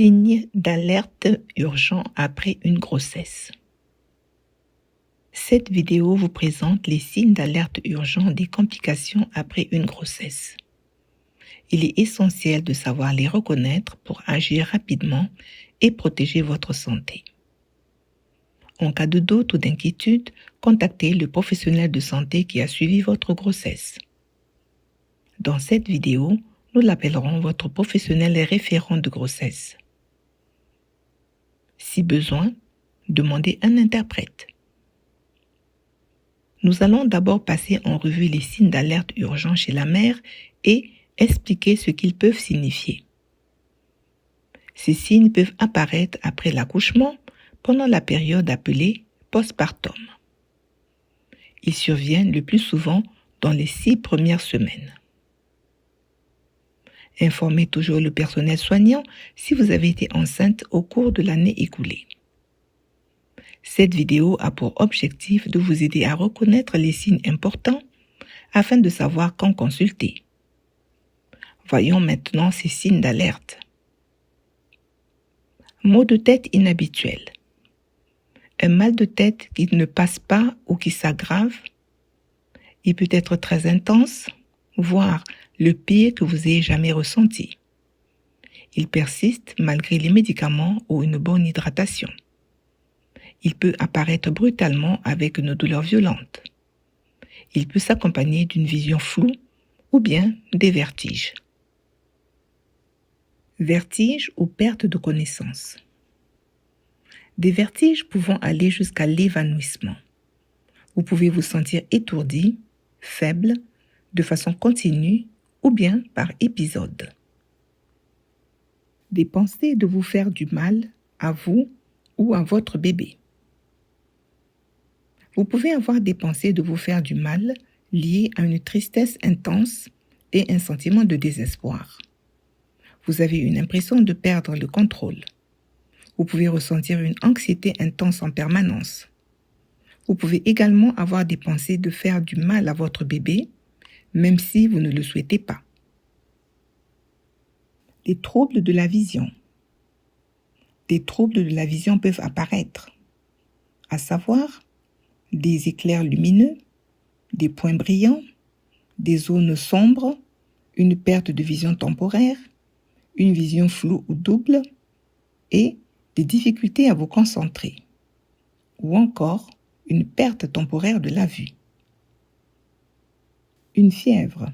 Signes d'alerte urgent après une grossesse. Cette vidéo vous présente les signes d'alerte urgent des complications après une grossesse. Il est essentiel de savoir les reconnaître pour agir rapidement et protéger votre santé. En cas de doute ou d'inquiétude, contactez le professionnel de santé qui a suivi votre grossesse. Dans cette vidéo, nous l'appellerons votre professionnel référent de grossesse. Si besoin, demandez un interprète. Nous allons d'abord passer en revue les signes d'alerte urgents chez la mère et expliquer ce qu'ils peuvent signifier. Ces signes peuvent apparaître après l'accouchement, pendant la période appelée postpartum. Ils surviennent le plus souvent dans les 6 premières semaines. Informez toujours le personnel soignant si vous avez été enceinte au cours de l'année écoulée. Cette vidéo a pour objectif de vous aider à reconnaître les signes importants afin de savoir quand consulter. Voyons maintenant ces signes d'alerte. Maux de tête inhabituels. Un mal de tête qui ne passe pas ou qui s'aggrave. Il peut être très intense, voire le pire que vous ayez jamais ressenti. Il persiste malgré les médicaments ou une bonne hydratation. Il peut apparaître brutalement avec une douleur violente. Il peut s'accompagner d'une vision floue ou bien des vertiges. Vertiges ou perte de connaissance. Des vertiges pouvant aller jusqu'à l'évanouissement. Vous pouvez vous sentir étourdi, faible, de façon continue ou bien par épisode. Des pensées de vous faire du mal à vous ou à votre bébé. Vous pouvez avoir des pensées de vous faire du mal liées à une tristesse intense et un sentiment de désespoir. Vous avez une impression de perdre le contrôle. Vous pouvez ressentir une anxiété intense en permanence. Vous pouvez également avoir des pensées de faire du mal à votre bébé, même si vous ne le souhaitez pas. Les troubles de la vision. Des troubles de la vision peuvent apparaître, à savoir des éclairs lumineux, des points brillants, des zones sombres, une perte de vision temporaire, une vision floue ou double et des difficultés à vous concentrer, ou encore une perte temporaire de la vue. Une fièvre.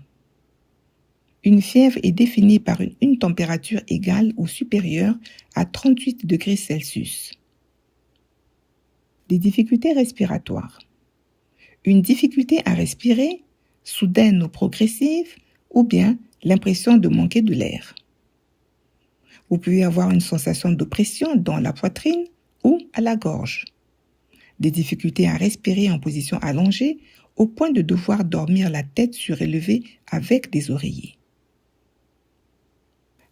Une fièvre est définie par une température égale ou supérieure à 38 degrés Celsius. Des difficultés respiratoires. Une difficulté à respirer, soudaine ou progressive, ou bien l'impression de manquer de l'air. Vous pouvez avoir une sensation d'oppression dans la poitrine ou à la gorge. Des difficultés à respirer en position allongée au point de devoir dormir la tête surélevée avec des oreillers.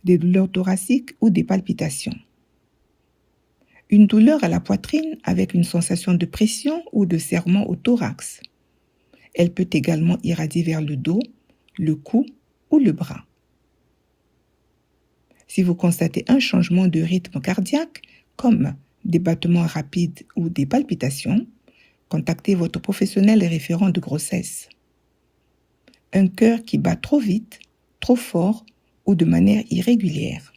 Des douleurs thoraciques ou des palpitations. Une douleur à la poitrine avec une sensation de pression ou de serrement au thorax. Elle peut également irradier vers le dos, le cou ou le bras. Si vous constatez un changement de rythme cardiaque, comme des battements rapides ou des palpitations, contactez votre professionnel référent de grossesse. Un cœur qui bat trop vite, trop fort ou de manière irrégulière.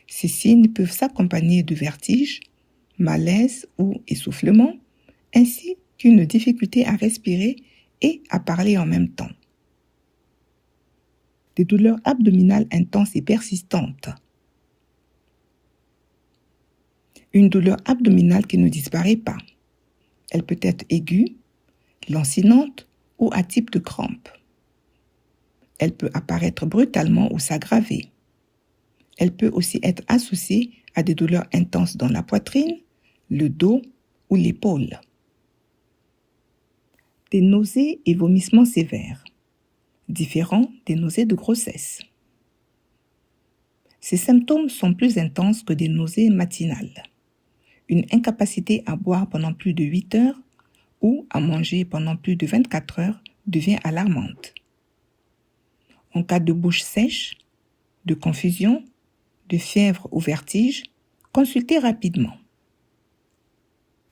Ces signes peuvent s'accompagner de vertiges, malaise ou essoufflement, ainsi qu'une difficulté à respirer et à parler en même temps. Des douleurs abdominales intenses et persistantes. Une douleur abdominale qui ne disparaît pas. Elle peut être aiguë, lancinante ou à type de crampe. Elle peut apparaître brutalement ou s'aggraver. Elle peut aussi être associée à des douleurs intenses dans la poitrine, le dos ou l'épaule. Des nausées et vomissements sévères, différents des nausées de grossesse. Ces symptômes sont plus intenses que des nausées matinales. Une incapacité à boire pendant plus de 8 heures ou à manger pendant plus de 24 heures devient alarmante. En cas de bouche sèche, de confusion, de fièvre ou vertige, consultez rapidement.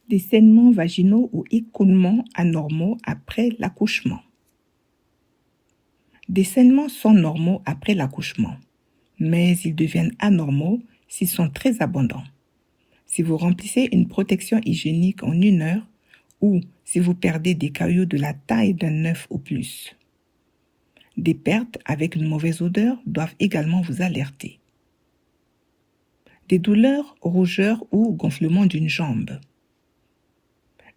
Des saignements vaginaux ou écoulements anormaux après l'accouchement. Des saignements sont normaux après l'accouchement, mais ils deviennent anormaux s'ils sont très abondants. Si vous remplissez une protection hygiénique en 1 heure ou si vous perdez des cailloux de la taille d'un œuf ou plus. Des pertes avec une mauvaise odeur doivent également vous alerter. Des douleurs, rougeurs ou gonflements d'une jambe.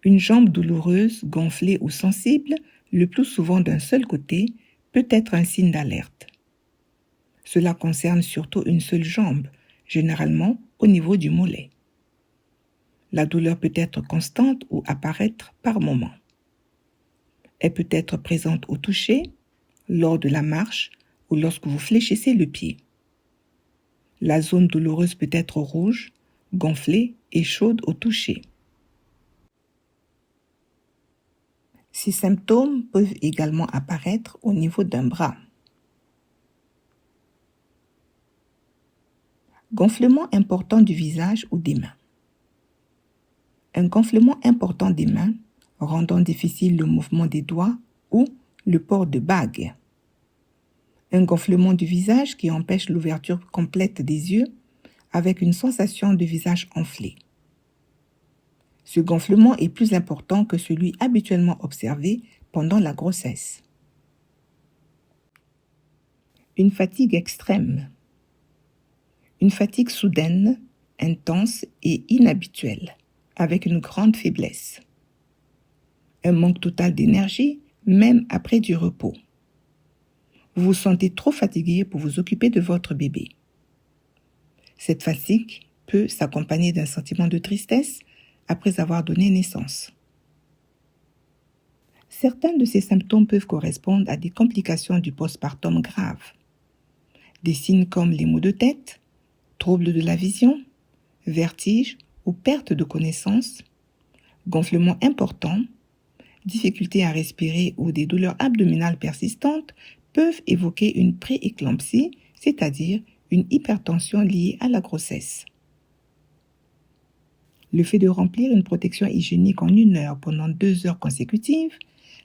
Une jambe douloureuse, gonflée ou sensible, le plus souvent d'un seul côté, peut être un signe d'alerte. Cela concerne surtout une seule jambe, généralement au niveau du mollet. La douleur peut être constante ou apparaître par moments. Elle peut être présente au toucher, lors de la marche ou lorsque vous fléchissez le pied. La zone douloureuse peut être rouge, gonflée et chaude au toucher. Ces symptômes peuvent également apparaître au niveau d'un bras. Gonflement important du visage ou des mains. Un gonflement important des mains, rendant difficile le mouvement des doigts ou le port de bagues. Un gonflement du visage qui empêche l'ouverture complète des yeux avec une sensation de visage enflé. Ce gonflement est plus important que celui habituellement observé pendant la grossesse. Une fatigue extrême. Une fatigue soudaine, intense et inhabituelle, avec une grande faiblesse. Un manque total d'énergie, même après du repos. Vous vous sentez trop fatigué pour vous occuper de votre bébé. Cette fatigue peut s'accompagner d'un sentiment de tristesse après avoir donné naissance. Certains de ces symptômes peuvent correspondre à des complications du postpartum graves. Des signes comme les maux de tête, troubles de la vision, vertige ou perte de connaissance, gonflement important, difficulté à respirer ou des douleurs abdominales persistantes peuvent évoquer une prééclampsie, c'est-à-dire une hypertension liée à la grossesse. Le fait de remplir une protection hygiénique en 1 heure pendant 2 heures consécutives,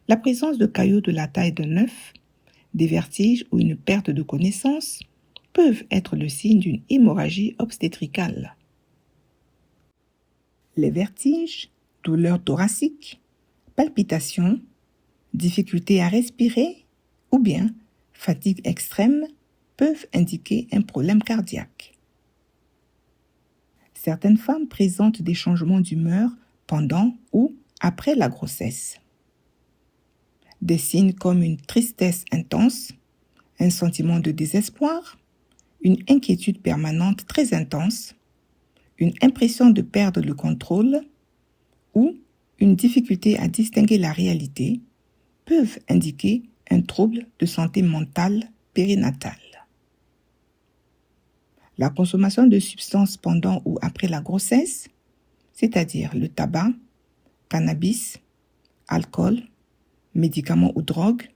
la présence de caillots de la taille d'un œuf, des vertiges ou une perte de connaissance peuvent être le signe d'une hémorragie obstétricale. Les vertiges, douleurs thoraciques, palpitations, difficultés à respirer ou bien fatigue extrême peuvent indiquer un problème cardiaque. Certaines femmes présentent des changements d'humeur pendant ou après la grossesse. Des signes comme une tristesse intense, un sentiment de désespoir, une inquiétude permanente très intense, une impression de perdre le contrôle ou une difficulté à distinguer la réalité peuvent indiquer un trouble de santé mentale périnatale. La consommation de substances pendant ou après la grossesse, c'est-à-dire le tabac, cannabis, alcool, médicaments ou drogues,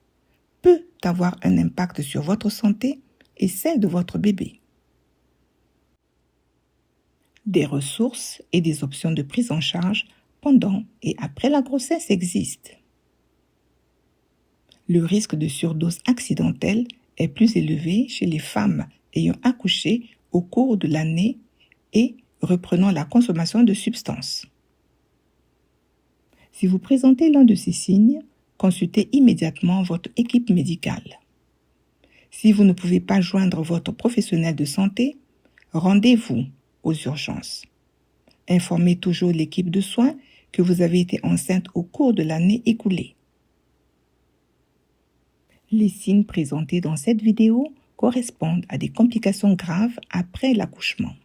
peut avoir un impact sur votre santé et celle de votre bébé. Des ressources et des options de prise en charge pendant et après la grossesse existent. Le risque de surdose accidentelle est plus élevé chez les femmes ayant accouché au cours de l'année et reprenant la consommation de substances. Si vous présentez l'un de ces signes, consultez immédiatement votre équipe médicale. Si vous ne pouvez pas joindre votre professionnel de santé, rendez-vous aux urgences. Informez toujours l'équipe de soins que vous avez été enceinte au cours de l'année écoulée. Les signes présentés dans cette vidéo correspondent à des complications graves après l'accouchement.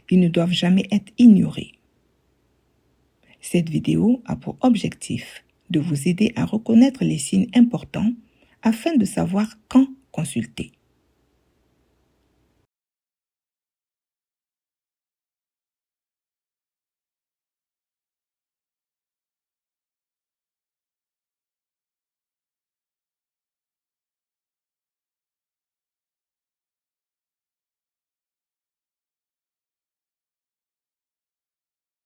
Ils ne doivent jamais être ignorés. Cette vidéo a pour objectif de vous aider à reconnaître les signes importants afin de savoir quand consulter.